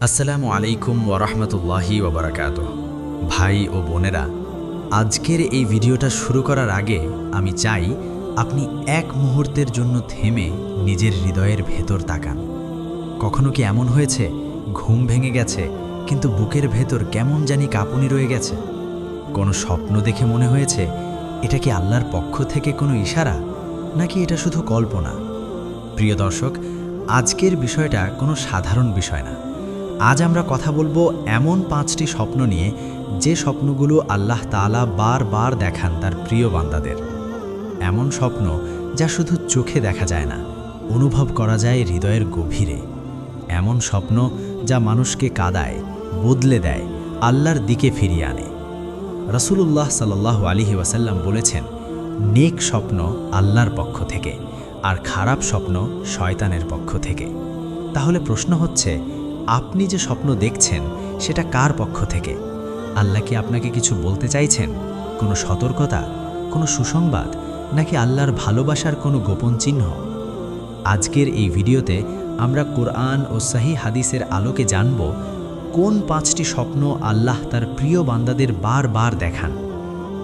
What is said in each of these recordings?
আসসালামু আলাইকুম ওয়ারাহমাতুল্লাহি ওয়াবারাকাতুহ। ভাই ও বোনেরা, আজকের এই ভিডিওটা শুরু করার আগে আমি চাই আপনি এক মুহূর্তের জন্য থেমে নিজের হৃদয়ের ভেতর তাকান। কখনো কি এমন হয়েছে ঘুম ভেঙে গেছে কিন্তু বুকের ভেতর কেমন জানি কাঁপুনি রয়ে গেছে? কোনো স্বপ্ন দেখে মনে হয়েছে এটা কি আল্লাহর পক্ষ থেকে কোনো ইশারা, নাকি এটা শুধু কল্পনা? প্রিয় দর্শক, আজকের বিষয়টা কোনো সাধারণ বিষয় না। আজ আমরা কথা বলবো এমন 5টি স্বপ্ন নিয়ে, যে স্বপ্নগুলো আল্লাহ তাআলা বারবার দেখান তার প্রিয় বান্দাদের। এমন স্বপ্ন যা শুধু চোখে দেখা যায় না, অনুভব করা যায় হৃদয়ের গভীরে। এমন স্বপ্ন যা মানুষকে কাঁদায়, বদলে দেয়, আল্লাহর দিকে ফিরিয়ে আনে। রাসূলুল্লাহ সাল্লাল্লাহু আলাইহি ওয়াসাল্লাম বলেছেন, নেক স্বপ্ন আল্লাহর পক্ষ থেকে, আর খারাপ স্বপ্ন শয়তানের পক্ষ থেকে। তাহলে প্রশ্ন হচ্ছে, আপনি যে স্বপ্ন দেখছেন সেটা কার পক্ষ থেকে? আল্লাহ কি আপনাকে কিছু বলতে চাইছেন? কোনো সতর্কতা, কোনো সুসংবাদ, নাকি আল্লাহর ভালোবাসার কোনো গোপন চিহ্ন? আজকের এই ভিডিওতে আমরা কোরআন ও সহিহ হাদিসের আলোকে জানব কোন 5টি স্বপ্ন আল্লাহ তার প্রিয় বান্দাদের বারবার দেখান,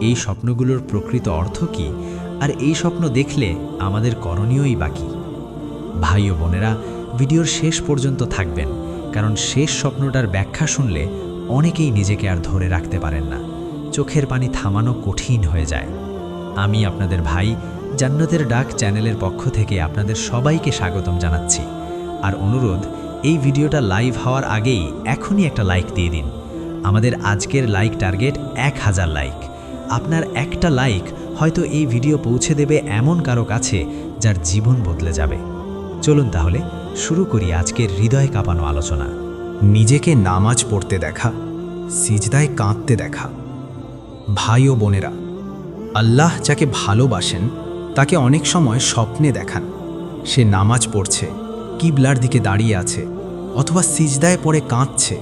এই স্বপ্নগুলোর প্রকৃত অর্থ কী, আর এই স্বপ্ন দেখলে আমাদের করণীয়ই বাকি। ভাই ও বোনেরা, ভিডিওর শেষ পর্যন্ত থাকবেন, কারণ শেষ স্বপ্নটার ব্যাখ্যা শুনলে অনেকেই নিজেকে আর ধরে রাখতে পারেন না, চোখের পানি থামানো কঠিন হয়ে যায়। আমি আপনাদের ভাই, জান্নাতের ডাক চ্যানেলের পক্ষ থেকে আপনাদের সবাইকে স্বাগতম জানাচ্ছি। আর অনুরোধ, এই ভিডিওটা লাইভ হওয়ার আগেই এখনই একটা লাইক দিয়ে দিন। আমাদের আজকের লাইক টার্গেট 1000 লাইক। আপনার একটা লাইক হয়তো এই ভিডিও পৌঁছে দেবে এমন কারো কাছে যার জীবন বদলে যাবে। চলুন তাহলে শুরু করি আজকের হৃদয় কাঁপানো আলোচনা। নিজেকে নামাজ পড়তে দেখা, সিজদায় কাঁদতে দেখা। ভাই ও বোনেরা, আল্লাহ যাকে ভালোবাসেন তাকে অনেক সময় স্বপ্নে দেখান। সে নামাজ পড়ছে, কিবলার দিকে দাঁড়িয়ে আছে, অথবা সিজদায় পড়ে কাঁদছে।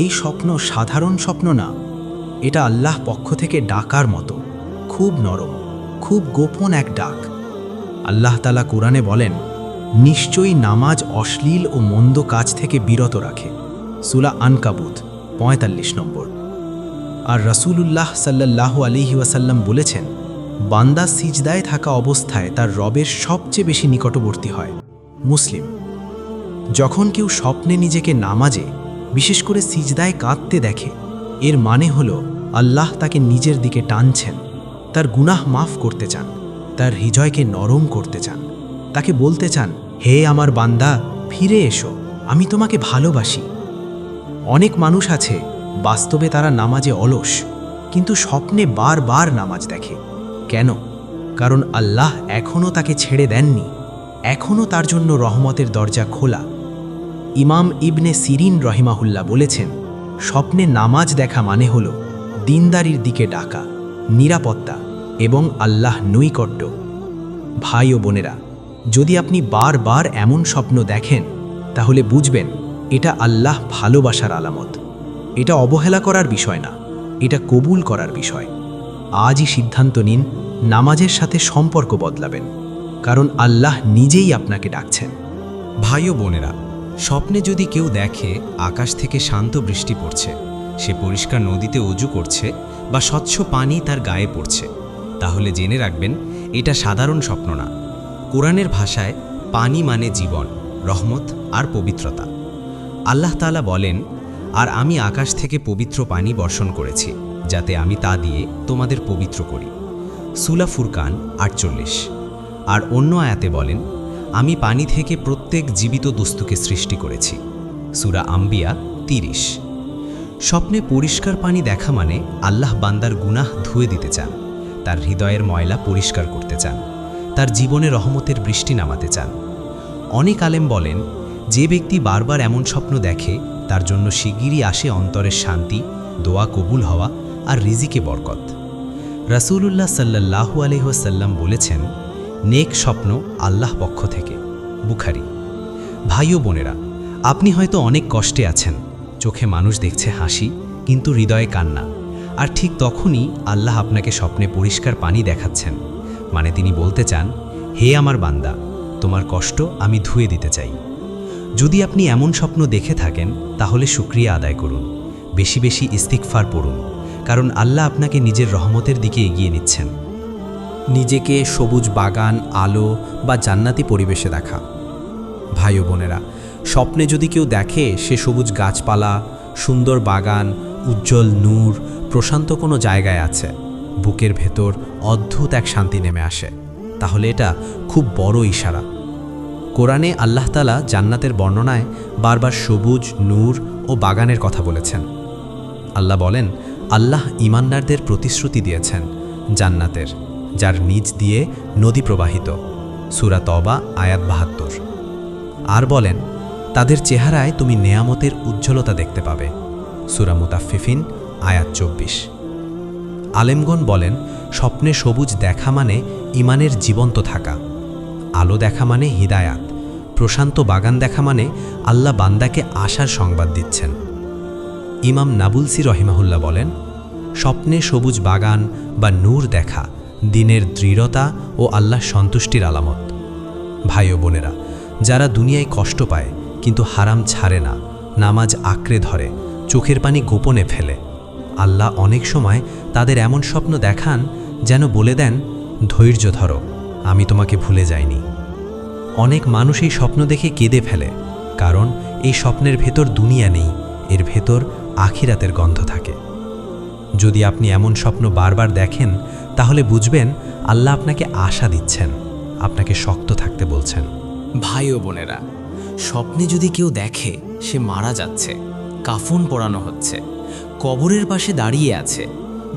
এই স্বপ্ন সাধারণ স্বপ্ন না, এটা আল্লাহ পক্ষ থেকে ডাকার মতো, খুব নরম, খুব গোপন এক ডাক। আল্লাহ তাআলা কুরআনে বলেন, নিশ্চয়ই নামাজ অশ্লীল ও মন্দ কাজ থেকে বিরত রাখে। সূরা আনকাবুত 45 নম্বর। আর রাসূলুল্লাহ সাল্লাল্লাহু আলাইহি ওয়াসাল্লাম বলেছেন, বান্দা সিজদায় থাকা অবস্থায় তার রবের সবচেয়ে বেশি নিকটবর্তী হয়। মুসলিম। যখন কেউ স্বপ্নে নিজেকে নামাজে, বিশেষ করে সিজদায় কাঁদতে দেখে, এর মানে হলো আল্লাহ তাকে নিজের দিকে টানছেন, তার গুনাহ মাফ করতে চান, তার হৃদয়কে নরম করতে চান, তাকে বলতে চান, হে আমার বান্দা, ফিরে এসো, আমি তোমাকে ভালোবাসি। অনেক মানুষ আছে, বাস্তবে তারা নামাজে অলস, কিন্তু স্বপ্নে বারবার নামাজ দেখে। কেন? কারণ আল্লাহ এখনও তাকে ছেড়ে দেননি, এখনও তার জন্য রহমতের দরজা খোলা। ইমাম ইবনে সিরিন রহিমাহুল্লাহ বলেছেন, স্বপ্নে নামাজ দেখা মানে হল দিনদারির দিকে ডাকা, নিরাপত্তা এবং আল্লাহ নৈকট্য। ভাই ও বোনেরা, যদি আপনি বারবার এমন স্বপ্ন দেখেন, তাহলে বুঝবেন এটা আল্লাহ ভালোবাসার আলামত। এটা অবহেলা করার বিষয় না, এটা কবুল করার বিষয়। আজই সিদ্ধান্ত নিন, নামাজের সাথে সম্পর্ক বদলাবেন, কারণ আল্লাহ নিজেই আপনাকে ডাকছেন। ভাই ও বোনেরা, স্বপ্নে যদি কেউ দেখে আকাশ থেকে শান্ত বৃষ্টি পড়ছে, সে পরিষ্কার নদীতে অজু করছে, বা স্বচ্ছ পানি তার গায়ে পড়ছে, তাহলে জেনে রাখবেন এটা সাধারণ স্বপ্ন না। কোরআনের ভাষায় পানি মানে জীবন, রহমত আর পবিত্রতা। আল্লাহ তাআলা বলেন, আর আমি আকাশ থেকে পবিত্র পানি বর্ষণ করেছি, যাতে আমি তা দিয়ে তোমাদের পবিত্র করি। সূরা ফুরকান 48। আর অন্য আয়াতে বলেন, আমি পানি থেকে প্রত্যেক জীবিত বস্তুকে সৃষ্টি করেছি। সূরা আম্বিয়া 30। স্বপ্নে পরিষ্কার পানি দেখা মানে আল্লাহ বান্দার গুনাহ ধুয়ে দিতে চান, তার হৃদয়ের ময়লা পরিষ্কার করতে চান, তার জীবনে রহমতের বৃষ্টি নামাতে চান। অনেক আলেম বলেন, যে ব্যক্তি বারবার এমন স্বপ্ন দেখে তার জন্য শিগগিরই আসে অন্তরের শান্তি, দোয়া কবুল হওয়া আর রিজিকে বরকত। রাসূলুল্লাহ সাল্লাল্লাহু আলাইহি ওয়াসাল্লাম বলেছেন, নেক স্বপ্ন আল্লাহ পক্ষ থেকে। বুখারী। ভাই ও বোনেরা, আপনি হয়তো অনেক কষ্টে আছেন, চোখে মানুষ দেখছে হাসি, কিন্তু হৃদয়ে কান্না। আর ঠিক তখনই আল্লাহ আপনাকে স্বপ্নে পরিষ্কার পানি দেখাচ্ছেন, মানে তিনি বলতে চান, হে আমার বান্দা, তোমার কষ্ট আমি ধুয়ে দিতে চাই। যদি আপনি এমন স্বপ্ন দেখে থাকেন তাহলে শুকরিয়া আদায় করুন, বেশি বেশি ইস্তিগফার পড়ুন, কারণ আল্লাহ আপনাকে নিজের রহমতের দিকে এগিয়ে নিচ্ছেন। নিজেকে সবুজ বাগান, আলো বা জান্নাতি পরিবেশে দেখা। ভাই ও বোনেরা, স্বপ্নে যদি কেউ দেখে সে সবুজ গাছপালা, সুন্দর বাগান, উজ্জ্বল নূর, প্রশান্ত কোনো জায়গায় আছে, বুকের ভেতর অদ্ভুত এক শান্তি নেমে আসে, তাহলে এটা খুব বড় ইশারা। কোরআনে আল্লাহ তাআলা জান্নাতের বর্ণনায় বারবার সবুজ, নূর ও বাগানের কথা বলেছেন। আল্লাহ বলেন, আল্লাহ ঈমানদারদের প্রতিশ্রুতি দিয়েছেন জান্নাতের, যার নিচ দিয়ে নদী প্রবাহিত। সূরা তওবা আয়াত ৭২। আর বলেন, তাদের চেহারায় তুমি নেয়ামতের উজ্জ্বলতা দেখতে পাবে। সূরা মুতাফফিফিন আয়াত ২৪। আলেমগণ বলেন, স্বপ্নে সবুজ দেখা মানে ঈমানের জীবন্ত থাকা, আলো দেখা মানে হিদায়াত, প্রশান্ত বাগান দেখা মানে আল্লাহ বান্দাকে আশার সংবাদ দিচ্ছেন। ইমাম নাবুলসি রহিমাহুল্লাহ বলেন, স্বপ্নে সবুজ বাগান বা নূর দেখা দিনের দৃঢ়তা ও আল্লাহ সন্তুষ্টির আলামত। ভাই ও বোনেরা, যারা দুনিয়ায় কষ্ট পায় কিন্তু হারাম ছাড়ে না, নামাজ আঁকড়ে ধরে, চোখের পানি গোপনে ফেলে, আল্লাহ অনেক সময় তাদের এমন স্বপ্ন দেখান যেন বলে দেন, ধৈর্য ধরো, আমি তোমাকে ভুলে যাইনি। অনেক মানুষ এই স্বপ্ন দেখে কেঁদে ফেলে, কারণ এই স্বপ্নের ভেতর দুনিয়া নেই, এর ভেতর আখিরাতের গন্ধ থাকে। যদি আপনি এমন স্বপ্ন বারবার দেখেন তাহলে বুঝবেন আল্লাহ আপনাকে আশা দিচ্ছেন, আপনাকে শক্ত থাকতে বলছেন। ভাই ও বোনেরা, স্বপ্নে যদি কেউ দেখে সে মারা যাচ্ছে, কাফন পরানো হচ্ছে, কবরের পাশে দাঁড়িয়ে আছে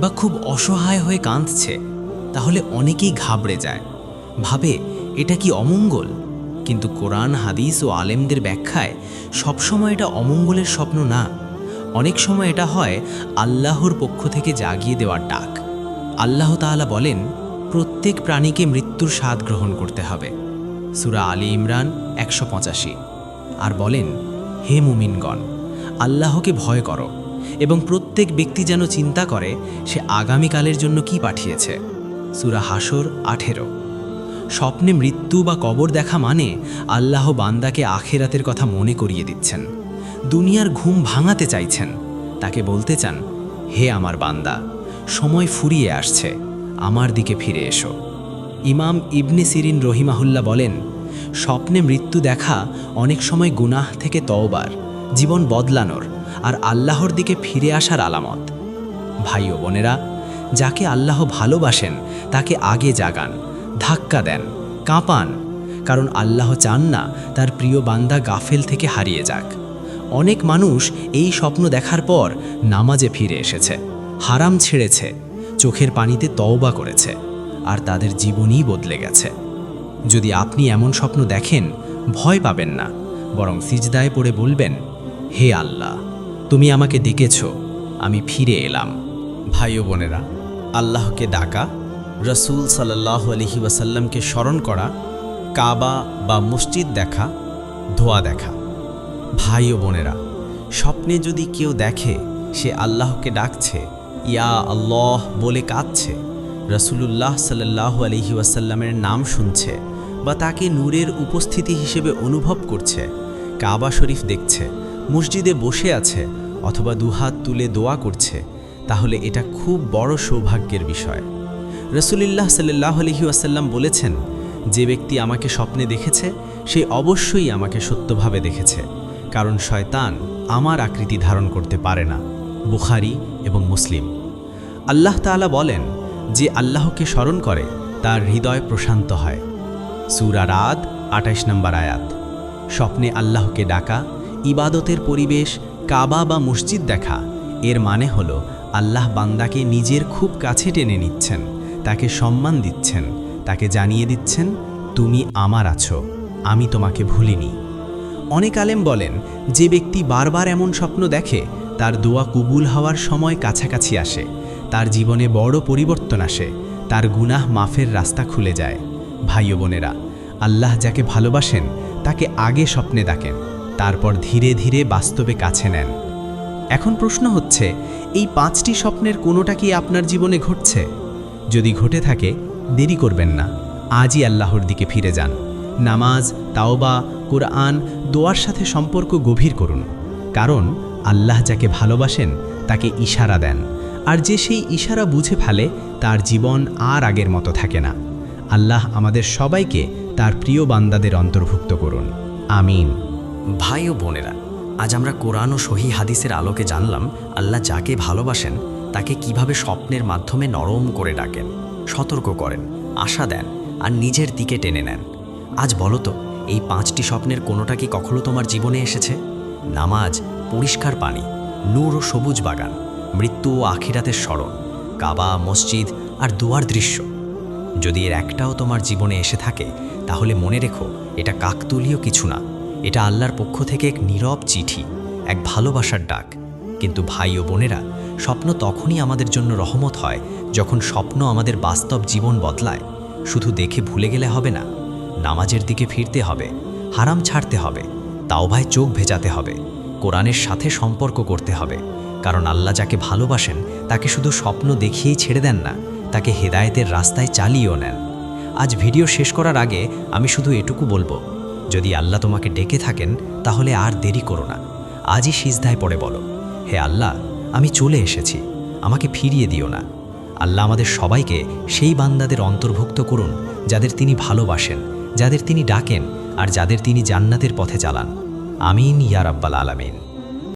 বা খুব অসহায় হয়ে কাঁদছে, তাহলে অনেকেই ঘাবড়ে যায়, ভাবে এটা কি অমঙ্গল? কিন্তু কোরআন, হাদিস ও আলেমদের ব্যাখ্যায় সবসময় এটা অমঙ্গলের স্বপ্ন না। অনেক সময় এটা হয় আল্লাহর পক্ষ থেকে জাগিয়ে দেওয়ার ডাক। আল্লাহ তাআলা বলেন, প্রত্যেক প্রাণীকে মৃত্যুর স্বাদ গ্রহণ করতে হবে। সূরা আলী ইমরান ১৮৫। আর বলেন, হে মুমিনগণ, আল্লাহকে ভয় করো এবং প্রত্যেক ব্যক্তি যেন চিন্তা করে সে আগামীকালের জন্য কি পাঠিয়েছে। সূরা হাসর ১৮। স্বপ্নে মৃত্যু বা কবর দেখা মানে আল্লাহ বান্দাকে আখিরাতের কথা মনে করিয়ে দিচ্ছেন, দুনিয়ার ঘুম ভাঙাতে চাইছেন, তাকে বলতে চান, হে আমার বান্দা, সময় ফুরিয়ে আসছে, আমার দিকে ফিরে এসো। ইমাম ইবনে সিরিন রহিমাহুল্লাহ বলেন, স্বপ্নে মৃত্যু দেখা অনেক সময় গুনাহ থেকে তওবার, জীবন বদলানোর আর আল্লাহর দিকে ফিরে আসার আলামত। ভাই ও বোনেরা, যাকে আল্লাহ ভালোবাসেন তাকে আগে জাগান, ধাক্কা দেন, কাঁপান, কারণ আল্লাহ চান না তার প্রিয় বান্দা গাফেল থেকে হারিয়ে যাক। অনেক মানুষ এই স্বপ্ন দেখার পর নামাজে ফিরে এসেছে, হারাম ছেড়েছে, চোখের পানিতে তওবা করেছে, আর তাদের জীবনই বদলে গেছে। যদি আপনি এমন স্বপ্ন দেখেন, ভয় পাবেন না, বরং সিজদায় পড়ে বলবেন, হে আল্লাহ, তুমি আমাকে ডেকেছ, আমি ফিরে এলাম। ভাই ও বোনেরা, আল্লাহকে ডাকা, রসুল সাল্লাল্লাহু আলাইহি ওয়াসাল্লামকে স্মরণ করা, কাবা বা মসজিদ দেখা, ধোয়া দেখা। ভাই ও বোনেরা, স্বপ্নে যদি কেউ দেখে সে আল্লাহকে ডাকছে, ইয়া আল্লাহ বলে কাঁদছে, রসুলুল্লাহ সাল্লাল্লাহু আলাইহি ওয়াসাল্লামের নাম শুনছে বা তাকে নূরের উপস্থিতি হিসেবে অনুভব করছে, কাবা শরীফ দেখছে, মসজিদে বসে আছে অথবা দুহাত তুলে দোয়া করছে, তাহলে এটা খুব বড় সৌভাগ্যের বিষয়। রসুলুল্লাহ সাল্লাল্লাহু আলাইহি ওয়াসাল্লাম বলেছেন, যে ব্যক্তি আমাকে স্বপ্নে দেখেছে সে অবশ্যই আমাকে সত্যভাবে দেখেছে, কারণ শয়তান আমার আকৃতি ধারণ করতে পারে না। বুখারী এবং মুসলিম। আল্লাহ তাআলা বলেন, যে আল্লাহকে স্মরণ করে তার হৃদয় প্রশান্ত হয়। সূরা রাদ ২৮ নম্বর আয়াত। স্বপ্নে আল্লাহকে ডাকা, ইবাদতের পরিবেশ, কাবা বা মসজিদ দেখা, এর মানে হলো আল্লাহ বান্দাকে নিজের খুব কাছে টেনে নিচ্ছেন, তাকে সম্মান দিচ্ছেন, তাকে জানিয়ে দিচ্ছেন, তুমি আমার আছো, আমি তোমাকে ভুলিনি। অনেক আলেম বলেন, যে ব্যক্তি বারবার এমন স্বপ্ন দেখে তার দোয়া কবুল হওয়ার সময় কাছাকাছি আসে, তার জীবনে বড় পরিবর্তন আসে, তার গুনাহ মাফের রাস্তা খুলে যায়। ভাই ও বোনেরা, আল্লাহ যাকে ভালোবাসেন তাকে আগে স্বপ্নে ডাকেন, তারপর ধীরে ধীরে বাস্তবে কাছে নেন। এখন প্রশ্ন হচ্ছে, এই ৫টি স্বপ্নের কোনোটা কি আপনার জীবনে ঘটছে? যদি ঘটে থাকে, দেরি করবেন না, আজই আল্লাহর দিকে ফিরে যান। নামাজ, তাওবা কোরআন দোয়ার সাথে সম্পর্ক গভীর করুন, কারণ আল্লাহ যাকে ভালোবাসেন তাকে ইশারা দেন, আর যে সেই ইশারা বুঝে ফেলে তার জীবন আর আগের মতো থাকে না। আল্লাহ আমাদের সবাইকে তার প্রিয় বান্দাদের অন্তর্ভুক্ত করুন, আমিন। ভাই ও বোনেরা, আজ আমরা কোরআন ও সহি হাদিসের আলোকে জানলাম আল্লাহ যাকে ভালোবাসেন তাকে কিভাবে স্বপ্নের মাধ্যমে নরম করে ডাকেন, সতর্ক করেন, আশা দেন আর নিজের দিকে টেনে নেন। আজ বলো তো, এই 5টি স্বপ্নের কোনোটা কি কখনো তোমার জীবনে এসেছে? নামাজ, পরিষ্কার পানি, নূর ও সবুজ বাগান, মৃত্যু ও আখিরাতের স্মরণ, কাবা, মসজিদ আর দুয়ার দৃশ্য। যদি এর একটাও তোমার জীবনে এসে থাকে, তাহলে মনে রেখো, এটা কাকতালীয় কিছু না, এটা আল্লাহর পক্ষ থেকে এক নীরব চিঠি, এক ভালোবাসার ডাক। কিন্তু ভাই ও বোনেরা, স্বপ্ন তখনই আমাদের জন্য রহমত হয় যখন স্বপ্ন আমাদের বাস্তব জীবন বদলায়। শুধু দেখে ভুলে গেলে হবে না, নামাজের দিকে ফিরতে হবে, হারাম ছাড়তে হবে, তাওবায় চোখ ভেজাতে হবে, কোরআনের সাথে সম্পর্ক করতে হবে। কারণ আল্লাহ যাকে ভালোবাসেন তাকে শুধু স্বপ্ন দেখিয়েই ছেড়ে দেন না, তাকে হেদায়েতের রাস্তায় চালিয়েও নেন। আজ ভিডিও শেষ করার আগে আমি শুধু এটুকু বলবো, যদি আল্লাহ তোমাকে ডেকে থাকেন তাহলে আর দেরি করো না, আজই সিজদায় পড়ে বলো, হে আল্লাহ, আমি চলে এসেছি, আমাকে ফিরিয়ে দিও না। আল্লাহ আমাদের সবাইকে সেই বান্দাদের অন্তর্ভুক্ত করুন যাদের তিনি ভালোবাসেন, যাদের তিনি ডাকেন আর যাদের তিনি জান্নাতের পথে চালান। আমিন ইয়া রাব্বাল আলামিন।